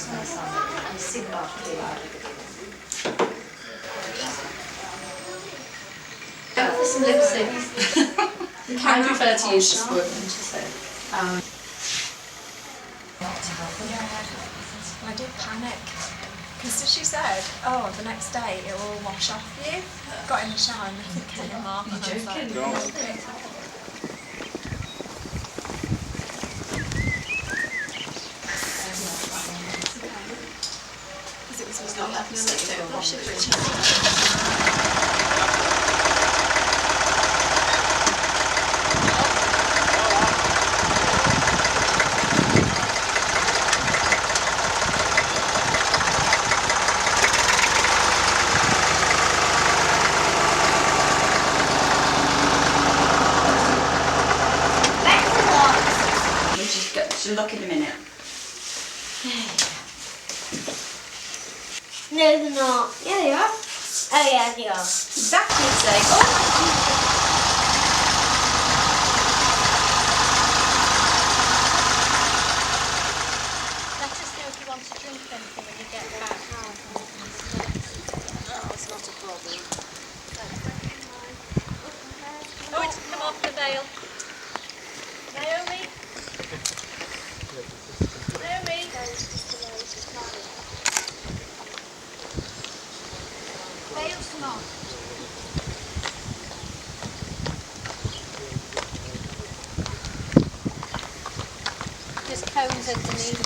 You see Marquee. For some lip sync. I prefer to use just wood, she said. I did panic. Because she said, oh, the next day it will wash off you. Got in the shower and nothing came off. You're joking. Because it was not that don't wash it. She'll look in a minute. No, they're not. Yeah, they are. Oh, yeah, they are. Exactly the same. Oh, Let us know if you want to drink anything when you get back. Oh, it's not a problem. Oh, it's come off the veil. Naomi? Naomi? Veil's come off. There's cones underneath.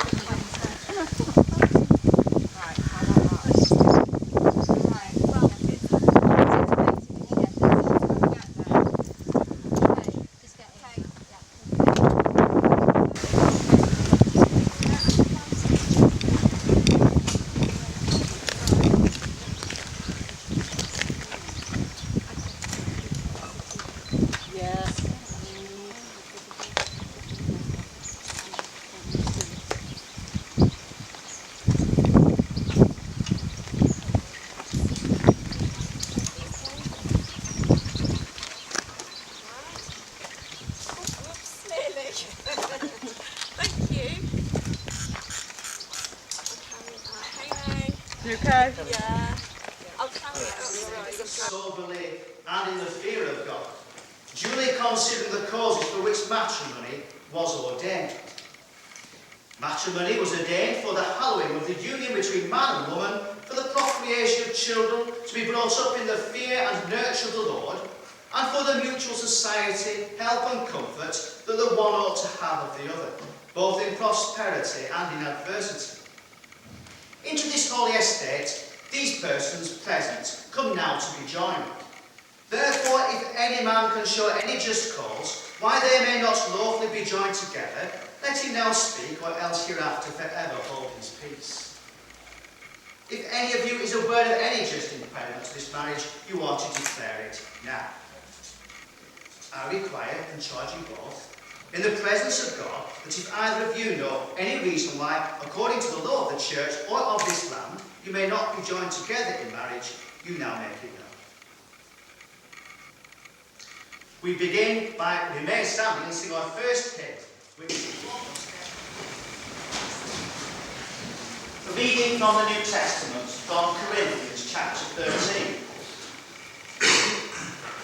You okay? Yeah. I'll carry it up. Soberly and in the fear of God, duly considering the causes for which matrimony was ordained. Matrimony was ordained for the hallowing of the union between man and woman, for the procreation of children to be brought up in the fear and nurture of the Lord, and for the mutual society, help and comfort that the one ought to have of the other, both in prosperity and in adversity. Into this holy estate, these persons present come now to be joined. Therefore, if any man can show any just cause why they may not lawfully be joined together, let him now speak, or else hereafter forever hold his peace. If any of you is aware of any just impediment to this marriage, you are to declare it now. I require and charge you both, in the presence of God, that if either of you know any reason why, according to the law of the church or of this land, you may not be joined together in marriage, you now make it known. We begin by remain standing and sing our first hymn, which is a reading from the New Testament, from Corinthians chapter 13.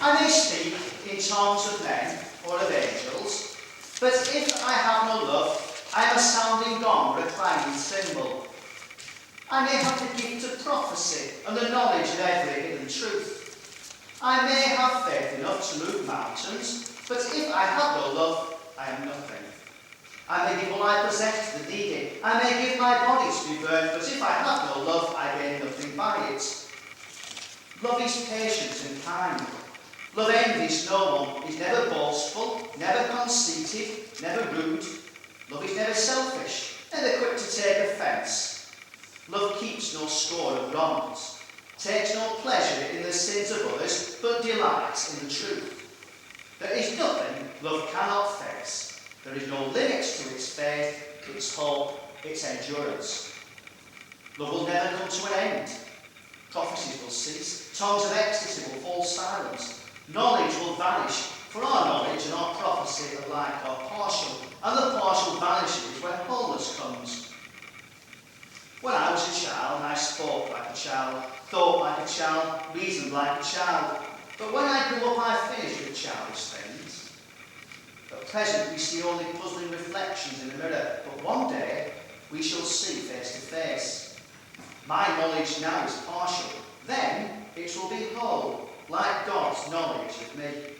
I may speak in tongues of men or of angels, but if I have no love, I am a sounding gong or a clanging cymbal. I may have the gift of prophecy and the knowledge of every hidden truth. I may have faith enough to move mountains, but if I have no love, I am nothing. I may give all I possess to the needy. I may give my body to be burned, but if I have no love, I gain nothing by it. Love is patient and kind. Love envies no one, is never boastful, never conceited, never rude. Love is never selfish, never quick to take offence. Love keeps no score of wrongs, takes no pleasure in the sins of others, but delights in the truth. There is nothing love cannot face. There is no limits to its faith, its hope, its endurance. Love will never come to an end. Prophecies will cease, tongues of ecstasy will fall silent. Knowledge will vanish, for our knowledge and our prophecy alike are partial, and the partial vanishes when wholeness comes. When I was a child, I spoke like a child, thought like a child, reasoned like a child. But when I grew up, I finished with childish things. At present, we see only puzzling reflections in a mirror, but one day we shall see face to face. My knowledge now is partial. Then it will be whole, like God's knowledge of me.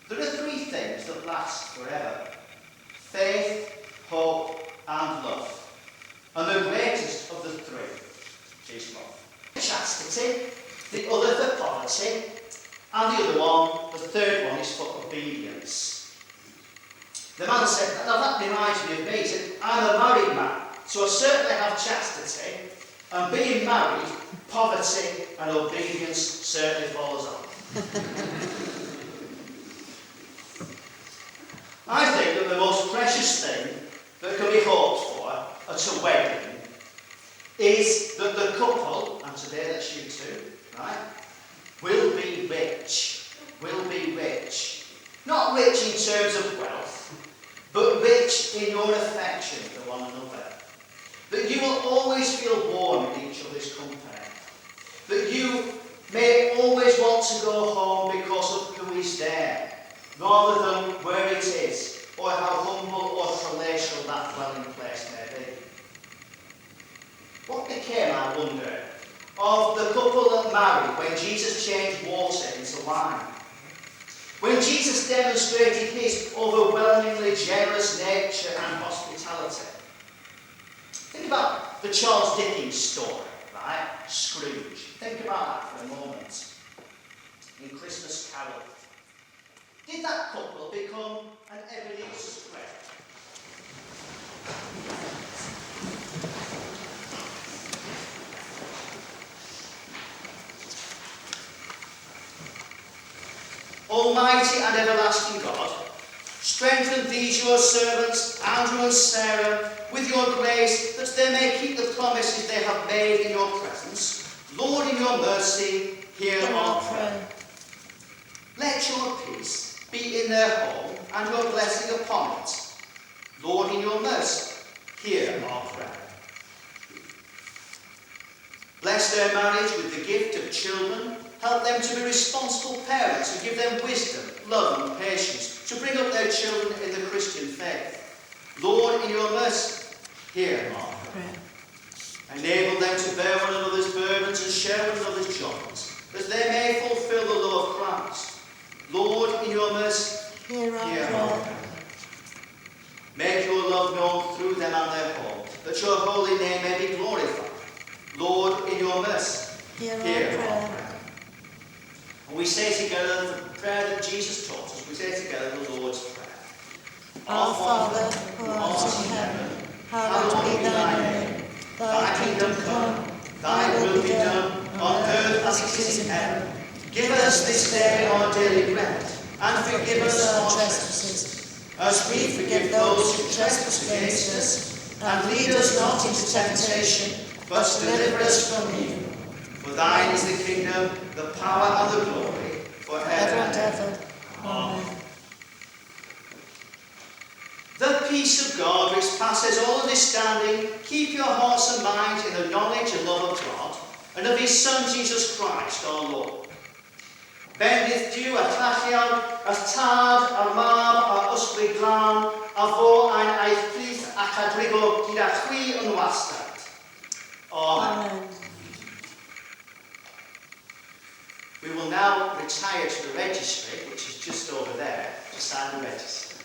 There are three things that last forever: faith, hope, and love. And the greatest of the three is love. Chastity, the other for poverty, and the other one, the third one, is for obedience. The man said, now that reminds me of me. He said, I'm a married man, so I certainly have chastity, and being married, poverty and obedience certainly follows on. I think that the most precious thing that can be hoped for at a wedding is that the couple, and today that's you two, right, will be rich. Will be rich. Not rich in terms of wealth, but rich in your affection for one another. That you will always feel warm in each other's company. That you may always want to go home because of who is there, rather than where it is, or how humble or palatial that dwelling place may be. What became, I wonder, of the couple that married when Jesus changed water into wine? When Jesus demonstrated his overwhelmingly generous nature and hospitality? Think about the Charles Dickens story, right? Scrooge. Think about that for a moment. In Christmas Carol. Did that couple become an Ebenezer Scrooge? Almighty and everlasting God, strengthen these your servants, Andrew and Sarah, with your grace, that they may keep the promises they have made in your presence. Lord, in your mercy, hear our prayer. Let your peace be in their home and your blessing upon it. Lord, in your mercy, hear our prayer. Bless their marriage with the gift of children. Help them to be responsible parents and give them wisdom, love and patience to bring up their children in the Christian faith. Lord, in your mercy, hear our prayer. Enable them to bear one another's burdens and share one another's joys, that they may fulfill the law of Christ. Lord, in your mercy, hear our prayer. Make your love known through them and their home, that your holy name may be glorified. Lord, in your mercy, hear our prayer. And we say together the prayer that Jesus taught us. We say together the Lord's Prayer. Our Father, who art in heaven, hallowed be thy name. Thy kingdom come, thy will be done, on earth as it is in heaven. Give us this day our daily bread, and forgive us our trespasses, as we forgive those who trespass against us. And lead us not into temptation, but deliver us from evil. For thine is the kingdom, the power and the glory, forever and ever. Amen. The peace of God, which passes all understanding, keep your hearts and minds in the knowledge and love of God, and of his Son Jesus Christ our Lord. Bendith Diw a llachiad, a tad, a mab, a ysbryd glân, a fo ein eithlyth ac a drigo gyda chwi yn wastad. Amen. We will now retire to the registry, which is just over there, to sign the register.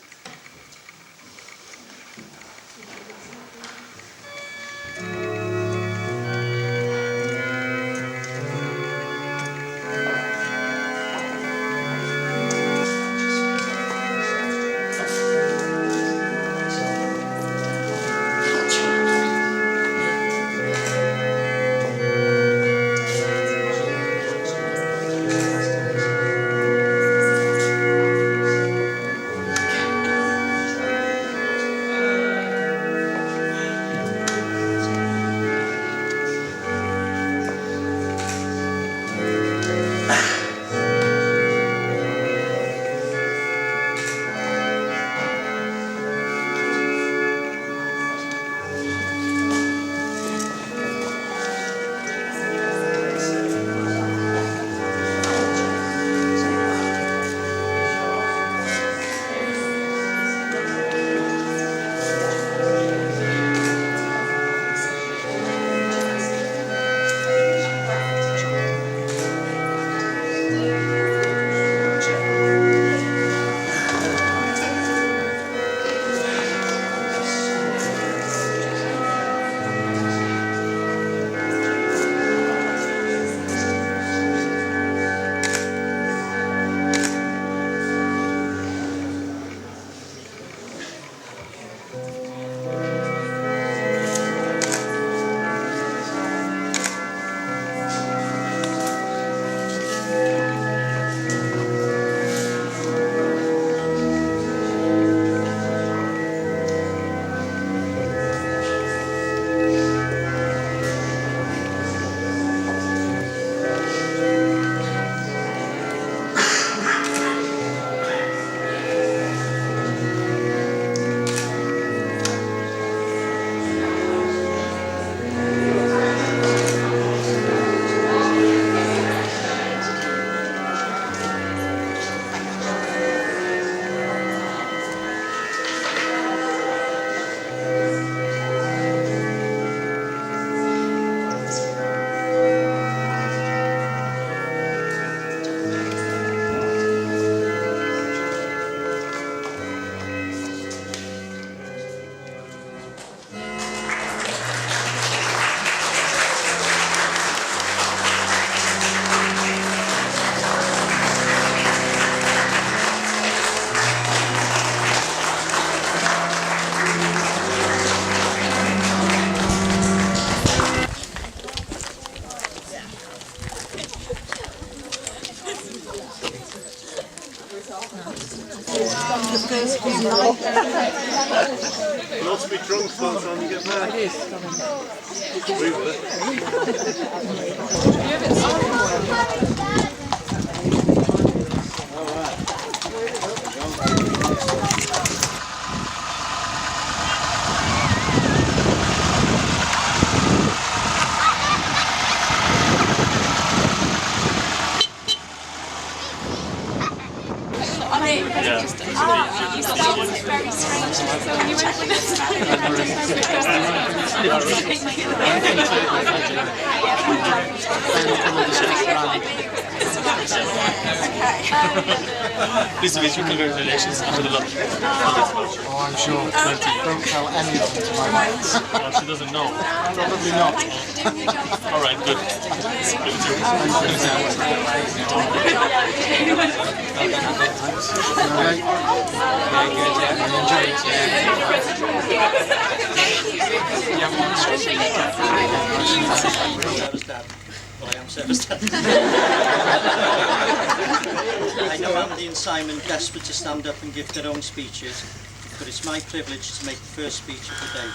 The first few nights. You'll also be drunk by the time you get back. It You spelled it very strange. So when you went with Pleased to meet you. Congratulations. After the lunch. Oh, I'm sure. Don't tell anyone to my wife. Oh, she doesn't know. Probably not. All right, good. Sarah's dad. Well, I am Sarah's dad. I know Andy and Simon desperate to stand up and give their own speeches, but it's my privilege to make the first speech of the day.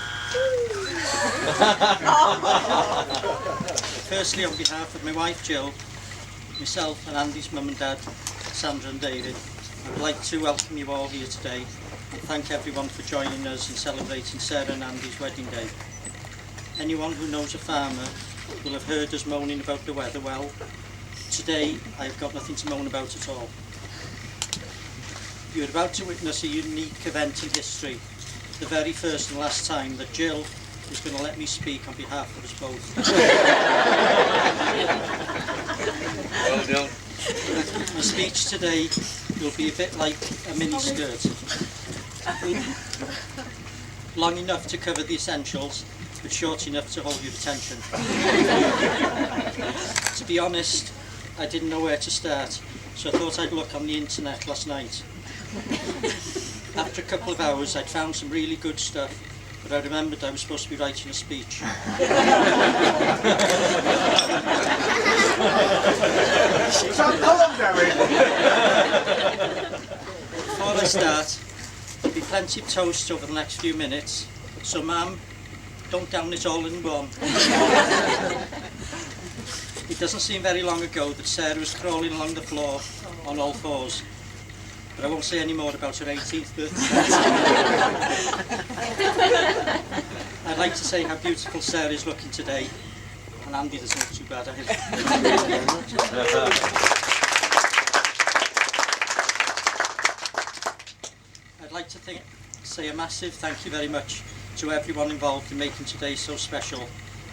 Firstly, on behalf of my wife Jill, myself and Andy's mum and dad, Sandra and David, I would like to welcome you all here today and thank everyone for joining us in celebrating Sarah and Andy's wedding day. Anyone who knows a farmer will have heard us moaning about the weather. Well, today I've got nothing to moan about at all. You're about to witness a unique event in history, the very first and last time that Jill is going to let me speak on behalf of us both. Well done. My speech today will be a bit like a mini skirt. Long enough to cover the essentials, but short enough to hold your attention. To be honest, I didn't know where to start, so I thought I'd look on the internet last night. After a couple of hours, I'd found some really good stuff, but I remembered I was supposed to be writing a speech. Before I start, there'll be plenty of toast over the next few minutes, so ma'am, don't down it all in one. It doesn't seem very long ago that Sarah was crawling along the floor on all fours, but I won't say any more about her 18th birthday. I'd like to say how beautiful Sarah is looking today, and Andy doesn't look too bad either. I'd like to say a massive thank you very much to everyone involved in making today so special.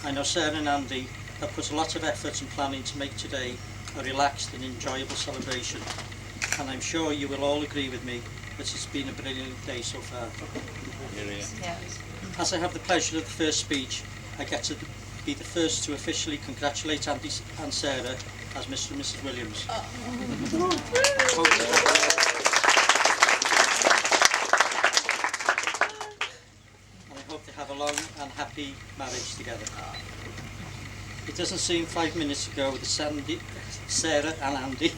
I know Sarah and Andy have put a lot of effort and planning to make today a relaxed and enjoyable celebration, and I'm sure you will all agree with me that it's been a brilliant day so far. As I have the pleasure of the first speech, I get to be the first to officially congratulate Andy and Sarah as Mr. and Mrs. Williams. And I hope they have a long and happy marriage together. It doesn't seem 5 minutes ago that Sarah and Andy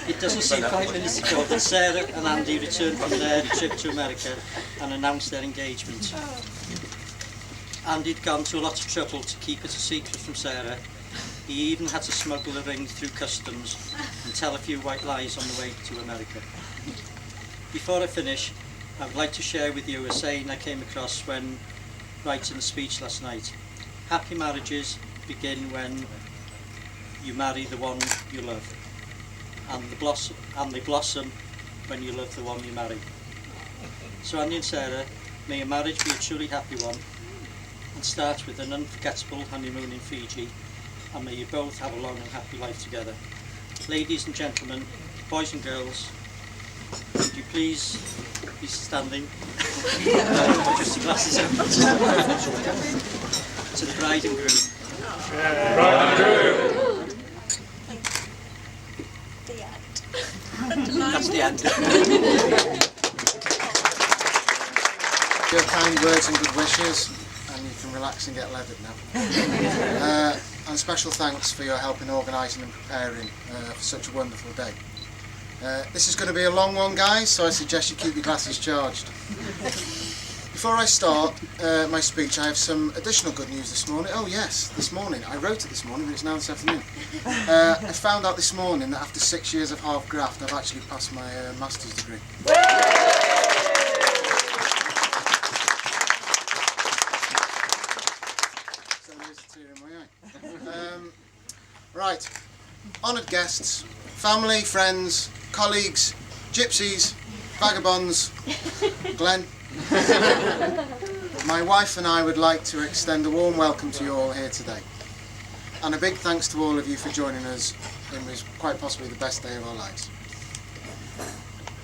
It doesn't seem 5 minutes ago that Sarah and Andy returned from their trip to America and announced their engagement. Andy had gone to a lot of trouble to keep it a secret from Sarah. He even had to smuggle a ring through customs and tell a few white lies on the way to America. Before I finish, I would like to share with you a saying I came across when writing the speech last night. Happy marriages begin when you marry the one you love, and they blossom when you love the one you marry. So Andy and Sarah, may your marriage be a truly happy one, and start with an unforgettable honeymoon in Fiji, and may you both have a long and happy life together. Ladies and gentlemen, boys and girls, would you please be standing? Just your glasses on. To the bride and groom. Bride and groom. That's the end. Your kind words and good wishes, and and you can relax and get leathered now. And special thanks for your help in organising and preparing for such a wonderful day. This is going to be a long one, guys, so I suggest you keep your glasses charged. Before I start my speech, I have some additional good news this morning. Oh yes, this morning. I wrote it this morning, but it's now this afternoon. I found out this morning that after 6 years of half graft, I've actually passed my master's degree. So there's a tear in my eye. Right, honoured guests, family, friends, colleagues, gypsies, vagabonds, Glenn. My wife and I would like to extend a warm welcome to you all here today, and a big thanks to all of you for joining us in what is quite possibly the best day of our lives.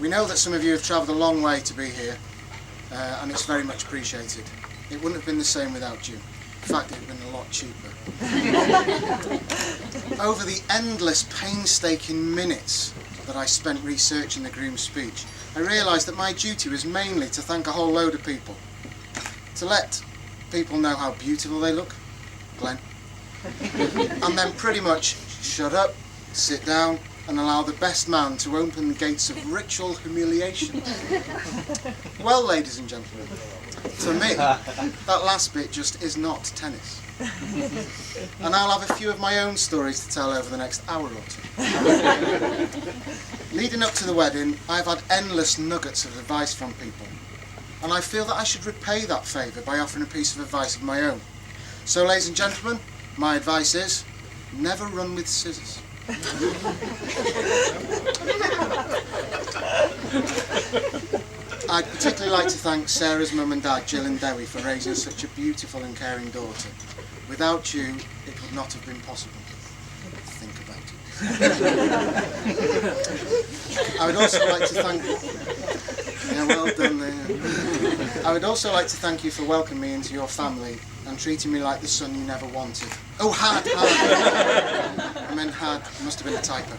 We know that some of you have travelled a long way to be here, and it's very much appreciated. It wouldn't have been the same without you. In fact, it would have been a lot cheaper. Over the endless painstaking minutes that I spent researching the groom's speech, I realised that my duty was mainly to thank a whole load of people. To let people know how beautiful they look, Glenn, and then pretty much shut up, sit down, and allow the best man to open the gates of ritual humiliation. Well, ladies and gentlemen, for me, that last bit just is not tennis. And I'll have a few of my own stories to tell over the next hour or two. Leading up to the wedding, I've had endless nuggets of advice from people, and I feel that I should repay that favour by offering a piece of advice of my own. So, ladies and gentlemen, my advice is, never run with scissors. I'd particularly like to thank Sarah's mum and dad, Jill and Dewi, for raising such a beautiful and caring daughter. Without you, it would not have been possible. Think about it. I would also like to thank... Yeah, well done there. I would also like to thank you for welcoming me into your family and treating me like the son you never wanted. Oh, had. I meant had. It must have been a typo.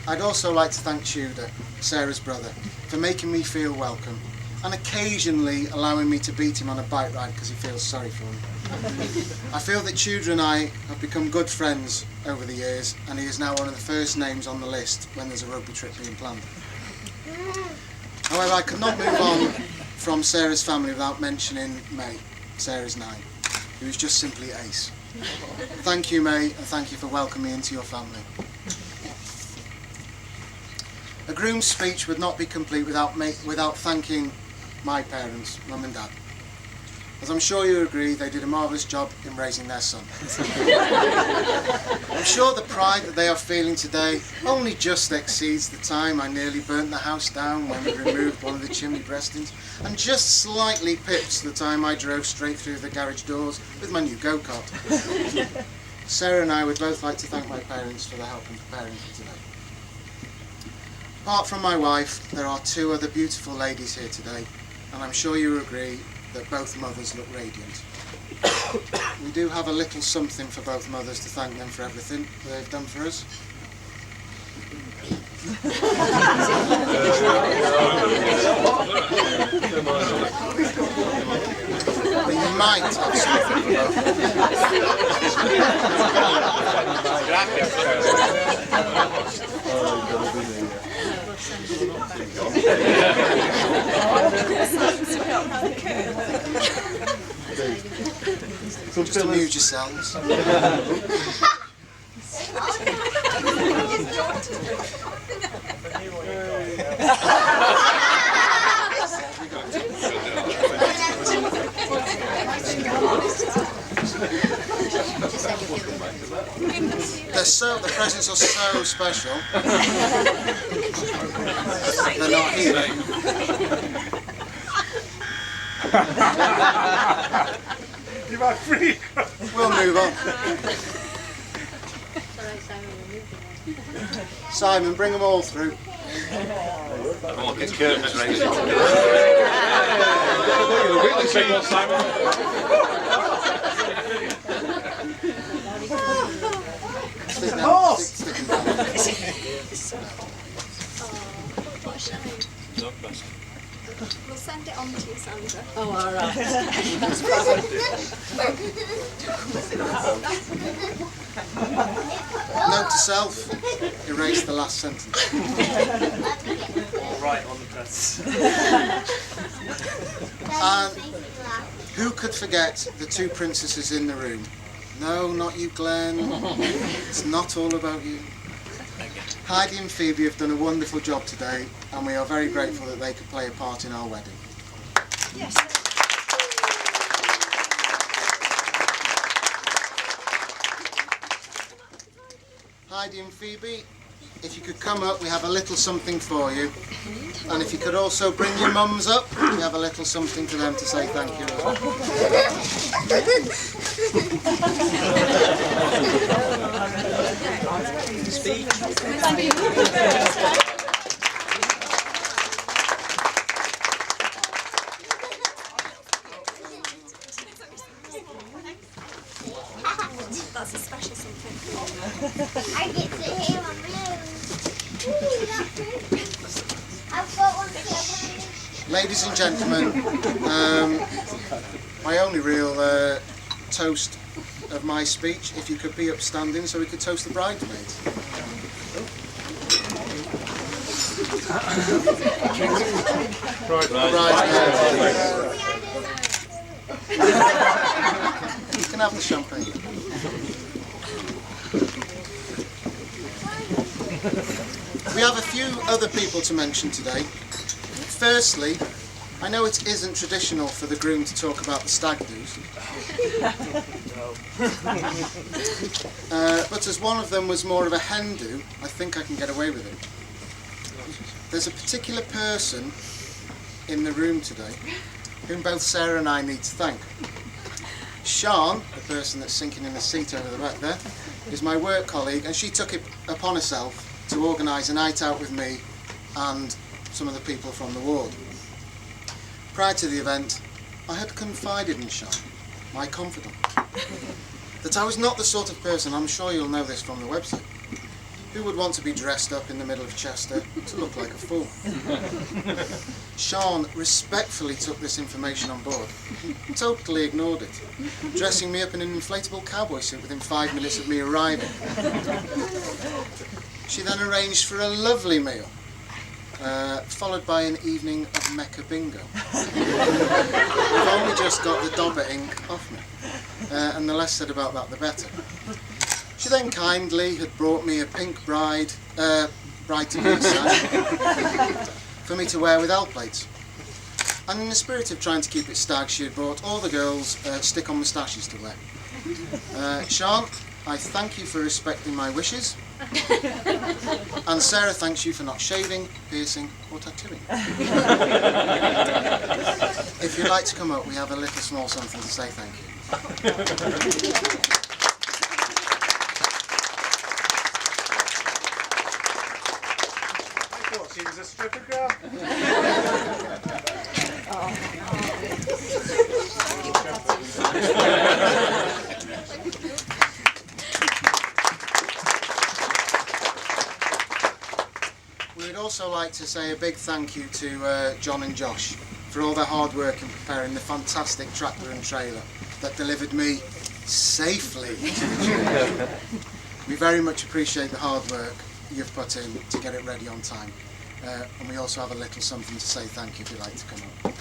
I'd also like to thank Tudor, Sarah's brother, for making me feel welcome and occasionally allowing me to beat him on a bike ride because he feels sorry for me. I feel that Tudor and I have become good friends over the years, and he is now one of the first names on the list when there's a rugby trip being planned. However, I could not move on from Sarah's family without mentioning May, Sarah's 9, who is just simply ace. Thank you, May, and thank you for welcoming me into your family. A groom's speech would not be complete without thanking my parents, mum and dad. As I'm sure you agree, they did a marvellous job in raising their son. I'm sure the pride that they are feeling today only just exceeds the time I nearly burnt the house down when we removed one of the chimney breastings, and just slightly pips the time I drove straight through the garage doors with my new go-kart. Sarah and I would both like to thank my parents for their help in preparing for today. Apart from my wife, there are two other beautiful ladies here today, and I'm sure you agree that both mothers look radiant. We do have a little something for both mothers to thank them for everything they've done for us. But you might have something for just amuse yourselves. The presents are so special. They're not here. You are free. We'll move on. Simon, bring them all through. Oh, get curtains ready. We'll send it on to you, Sandra. Oh, all right. Note to self, erase the last sentence. All right on the press. And who could forget the two princesses in the room? No, not you, Glenn. It's not all about you. Heidi and Phoebe have done a wonderful job today, and we are very grateful that they could play a part in our wedding. Yes. Heidi and Phoebe, if you could come up, we have a little something for you. And if you could also bring your mums up, we have a little something for them to say thank you as well. That's a special something. I get to hear my moon. I've got one too. Ladies and gentlemen, my only real toast of my speech, if you could be upstanding so we could toast the bridesmaids. You can have the champagne. We have a few other people to mention today. Firstly, I know it isn't traditional for the groom to talk about the stag do's. But as one of them was more of a hen do, I think I can get away with it. There's a particular person in the room today whom both Sarah and I need to thank. Sean, the person that's sinking in the seat over the back there, is my work colleague, and she took it upon herself to organise a night out with me and some of the people from the ward. Prior to the event, I had confided in Sean, my confidant, that I was not the sort of person, I'm sure you'll know this from the website, who would want to be dressed up in the middle of Chester to look like a fool. Sean respectfully took this information on board, totally ignored it, dressing me up in an inflatable cowboy suit within 5 minutes of me arriving. She then arranged for a lovely meal, followed by an evening of Mecca bingo. I've only just got the Dobber ink off me, and the less said about that the better. She then kindly had brought me a pink bride-to-be sash for me to wear with L plates. And in the spirit of trying to keep it stag, she had brought all the girls stick-on moustaches to wear. Sean, I thank you for respecting my wishes. And Sarah thanks you for not shaving, piercing or tattooing. If you'd like to come up, we have a little small something to say thank you. I thought she was a stripper girl. We'd also like to say a big thank you to John and Josh for all their hard work in preparing the fantastic tractor and trailer that delivered me safely to the church. We very much appreciate the hard work you've put in to get it ready on time. And we also have a little something to say thank you if you'd like to come up.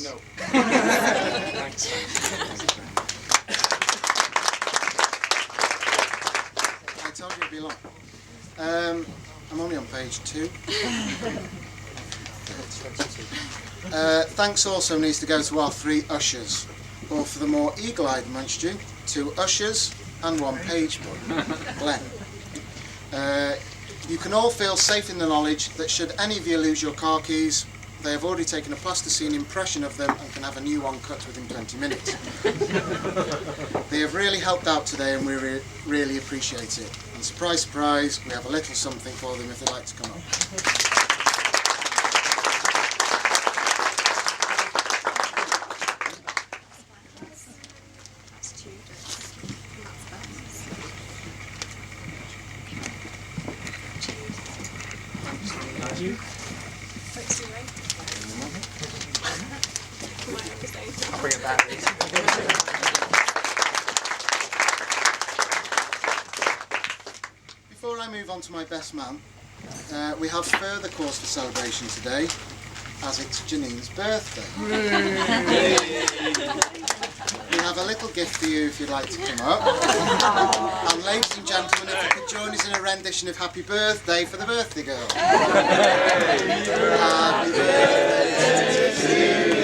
No. Thanks. I told you it'd be long. I'm only on page 2. Thanks also needs to go to our 3 ushers, or for the more eagle-eyed amongst you, 2 ushers and 1 page boy, Glenn. You can all feel safe in the knowledge that should any of you lose your car keys, they have already taken a plasticine impression of them and can have a new one cut within 20 minutes. They have really helped out today and we really appreciate it. And surprise, surprise, we have a little something for them if they'd like to come up. Thank you. I'll bring it back. Before I move on to my best man, we have further cause for celebration today, as it's Janine's birthday. We have a little gift for you if you'd like to come up. And ladies and gentlemen, if you could join us in a rendition of Happy Birthday for the birthday girl. Happy birthday to you.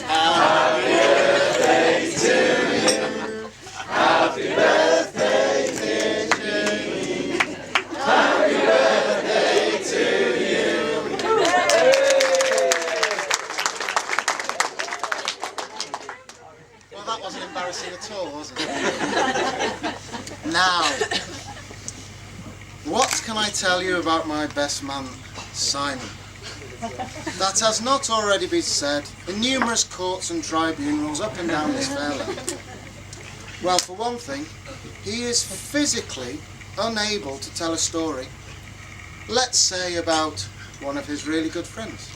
Happy birthday to you. Happy birthday, dear Janine. Happy birthday to you. Well, that wasn't embarrassing at all, was it? Now, what can I tell you about my best man, Simon? That has not already been said in numerous courts and tribunals up and down this fair land. Well, for one thing, he is physically unable to tell a story, let's say about one of his really good friends.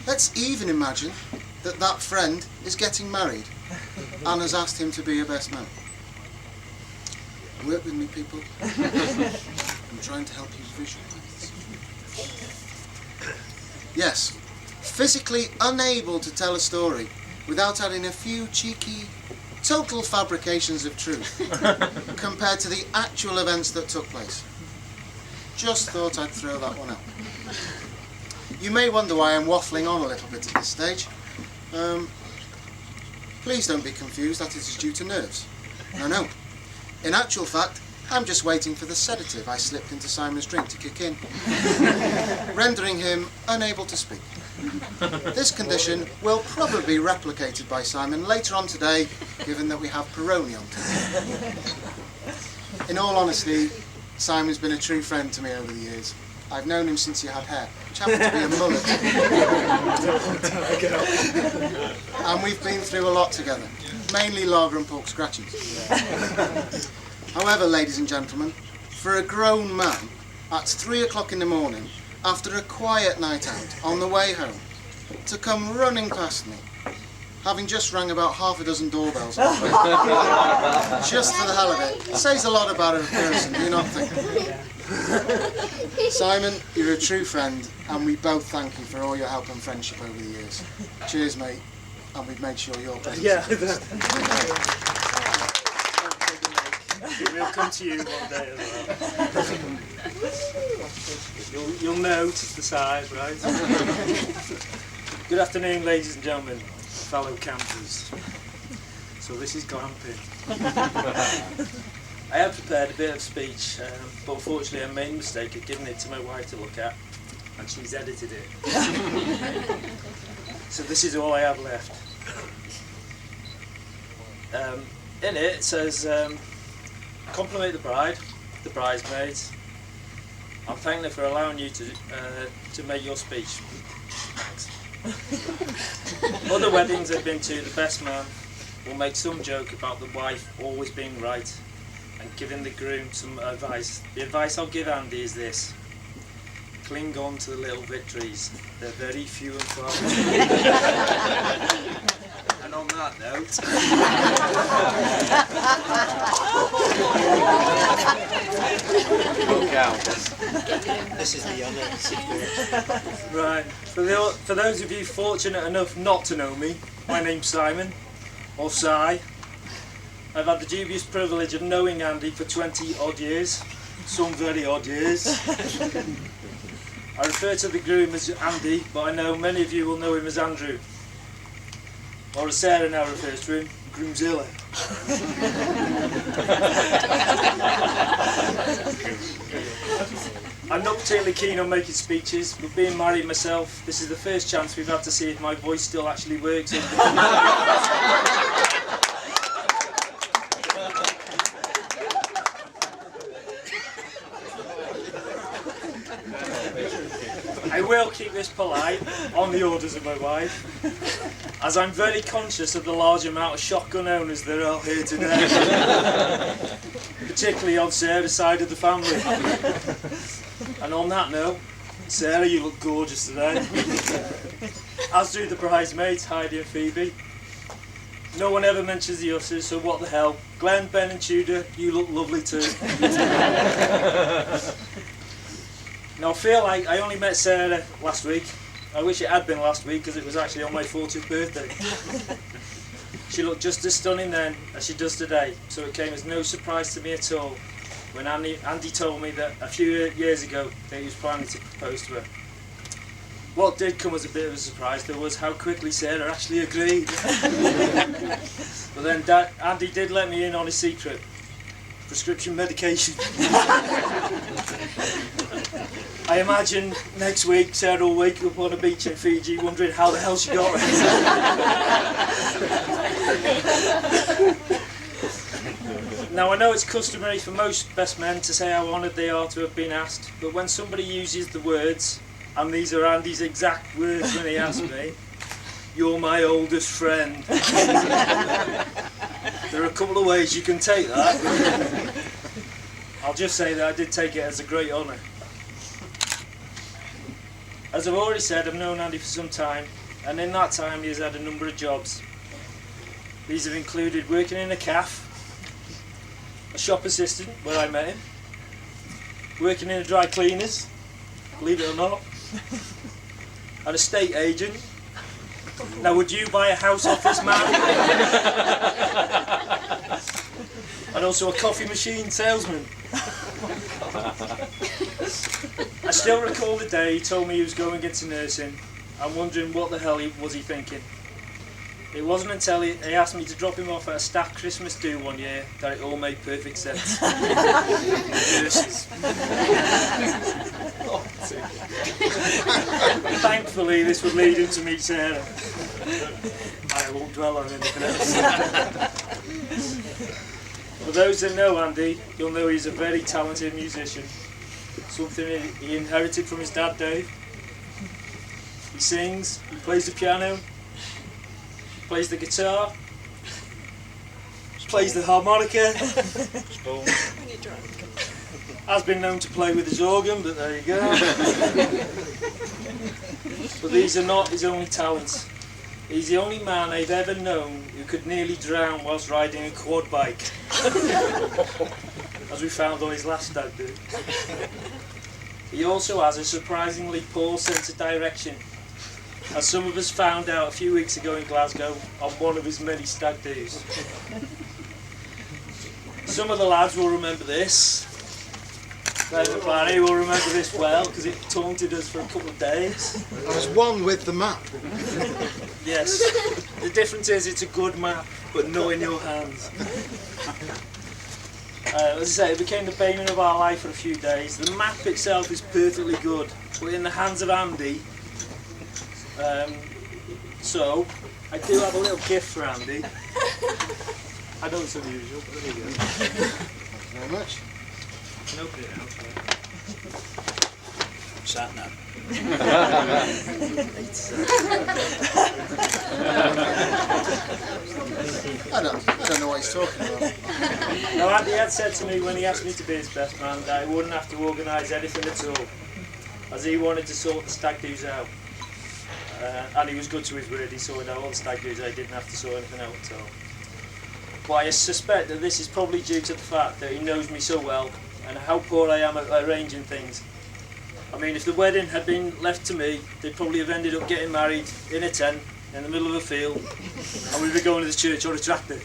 Let's even imagine that that friend is getting married and has asked him to be her best man. Work with me, people. I'm trying to help you visualise. Yes, physically unable to tell a story without adding a few cheeky, total fabrications of truth compared to the actual events that took place. Just thought I'd throw that one out. You may wonder why I'm waffling on a little bit at this stage. Please don't be confused that it is due to nerves. No. In actual fact, I'm just waiting for the sedative I slipped into Simon's drink to kick in, rendering him unable to speak. This condition will probably be replicated by Simon later on today, given that we have Peroni on today. In all honesty, Simon's been a true friend to me over the years. I've known him since he had hair, which happened to be a mullet. And we've been through a lot together, mainly lager and pork scratchings. However, ladies and gentlemen, for a grown man, at 3 o'clock in the morning, after a quiet night out, on the way home, to come running past me, having just rang about half a dozen doorbells, just for the hell of it, says a lot about a person, do you not think? Simon, you're a true friend, and we both thank you for all your help and friendship over the years. Cheers, mate, and we've made sure you're present. Yeah. We'll come to you one day as well. You'll notice the size, right? Good afternoon, ladies and gentlemen, fellow campers. So this is glamping. I have prepared a bit of speech, but unfortunately I made a mistake of giving it to my wife to look at, and she's edited it. So this is all I have left. In it says, compliment the bride, the bridesmaids. I'm thanking her for allowing you to make your speech. Thanks. Other weddings I've been to, the best man will make some joke about the wife always being right and giving the groom some advice. The advice I'll give Andy is this: cling on to the little victories. They're very few and far between. And on that note, look out. This is the other situation. right, for those of you fortunate enough not to know me, my name's Simon, or Si. I've had the dubious privilege of knowing Andy for 20 odd years, some very odd years. I refer to the groom as Andy, but I know many of you will know him as Andrew. Or as Sarah now refers to him, Groomzilla. I'm not particularly keen on making speeches, but being married myself, this is the first chance we've had to see if my voice still actually works. I will keep this polite, on the orders of my wife, as I'm very conscious of the large amount of shotgun owners there are here today, particularly on Sarah's side of the family. And on that note, Sarah, you look gorgeous today. As do the bridesmaids, Heidi and Phoebe. No one ever mentions the ushers, so what the hell. Glenn, Ben and Tudor, you look lovely too. Now I feel like I only met Sarah last week. I wish it had been last week because it was actually on my 40th birthday. She looked just as stunning then as she does today, so it came as no surprise to me at all when Andy told me that a few years ago that he was planning to propose to her. What did come as a bit of a surprise though was how quickly Sarah actually agreed. But then Andy did let me in on his secret. Prescription medication. I imagine next week Sarah will wake up on a beach in Fiji wondering how the hell she got it. Now I know it's customary for most best men to say how honoured they are to have been asked, but when somebody uses the words, and these are Andy's exact words when he asked me, "You're my oldest friend," there are a couple of ways you can take that. I'll just say that I did take it as a great honour. As I've already said, I've known Andy for some time, and in that time he has had a number of jobs. These have included working in a cafe, a shop assistant where I met him, working in a dry cleaners, believe it or not, an estate agent. Now would you buy a house off this man? And also a coffee machine salesman. I still recall the day he told me he was going into nursing. I'm wondering what the hell was he thinking. It wasn't until he asked me to drop him off at a staff Christmas do one year that it all made perfect sense. Nurses. Thankfully this would lead him to meet Sarah. I won't dwell on anything else. For those that know Andy, you'll know he's a very talented musician. Something he inherited from his dad Dave. He sings, he plays the piano, he plays the guitar, plays the harmonica, has been known to play with his organ, but there you go. But these are not his only talents. He's the only man I've ever known who could nearly drown whilst riding a quad bike, as we found on his last stag do. He also has a surprisingly poor sense of direction, as some of us found out a few weeks ago in Glasgow on one of his many stag do's. Some of the lads will remember this. Dave and Barry will remember this well because it taunted us for a couple of days. I was one with the map. Yes. The difference is it's a good map, but not in your hands. As I say, it became the bane of our life for a few days. The map itself is perfectly good, but in the hands of Andy. So, I do have a little gift for Andy. I know it's unusual, but there you go. Thank you very much. I can open it now. Sat now. I don't know what he's talking about. Now Andy had said to me when he asked me to be his best man that I wouldn't have to organise anything at all, as he wanted to sort the stag do's out. And he was good to his word, he sorted out all the stag do's, I didn't have to sort anything out at all. But I suspect that this is probably due to the fact that he knows me so well and how poor I am at arranging things. I mean, if the wedding had been left to me, they'd probably have ended up getting married in a tent in the middle of a field, and we'd be going to the church or a tractor.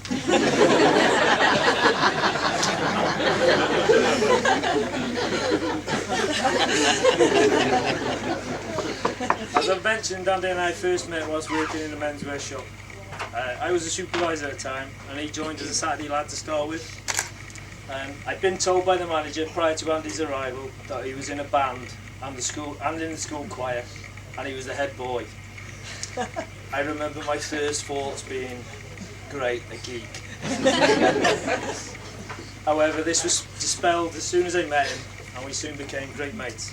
As I've mentioned, Andy and I first met whilst working in a menswear shop. I was a supervisor at the time, and he joined as a Saturday lad to start with. I'd been told by the manager prior to Andy's arrival that he was in a band and in the school choir, and he was the head boy. I remember my first thoughts being, great, a geek. However, this was dispelled as soon as I met him, and we soon became great mates.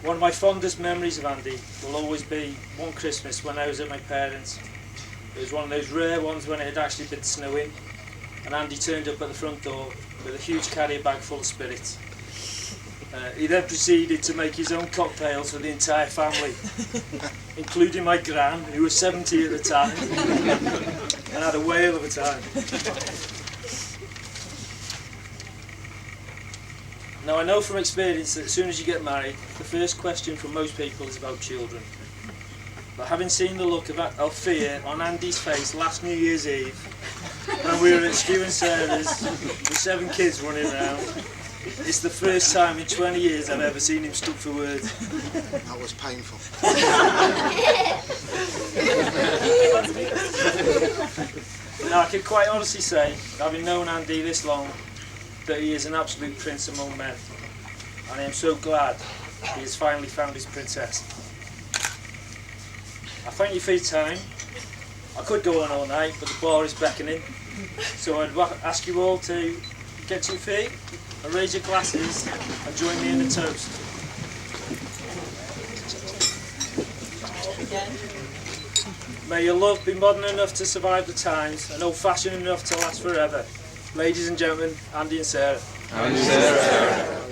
One of my fondest memories of Andy will always be one Christmas when I was at my parents'. It was one of those rare ones when it had actually been snowing, and Andy turned up at the front door with a huge carrier bag full of spirits. He then proceeded to make his own cocktails for the entire family, including my gran, who was 70 at the time, and had a whale of a time. Now I know from experience that as soon as you get married, the first question from most people is about children. But having seen the look of fear on Andy's face last New Year's Eve, when we were at Stu and Sarah's with 7 kids running around, it's the first time in 20 years I've ever seen him stuck for words. That was painful. Now I can quite honestly say, having known Andy this long, that he is an absolute prince among men. And I am so glad he has finally found his princess. I thank you for your time. I could go on all night, but the bar is beckoning. So I'd ask you all to get to your feet and raise your glasses and join me in the toast. May your love be modern enough to survive the times and old-fashioned enough to last forever. Ladies and gentlemen, Andy and Sarah. Andy and Sarah.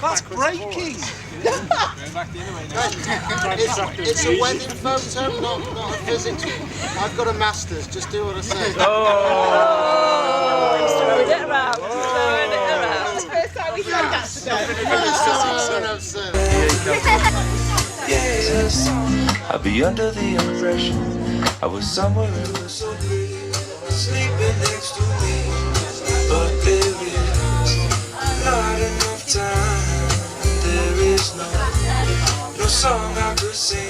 That's breaking! It's a wedding photo, not a physics. I've got a master's, just do what I say. Throwing it around, throwing it around. It's the first time we've done that today. I'd be under the impression I was somewhere in the sleeping next to me, but there is not enough time. There is no song I could sing.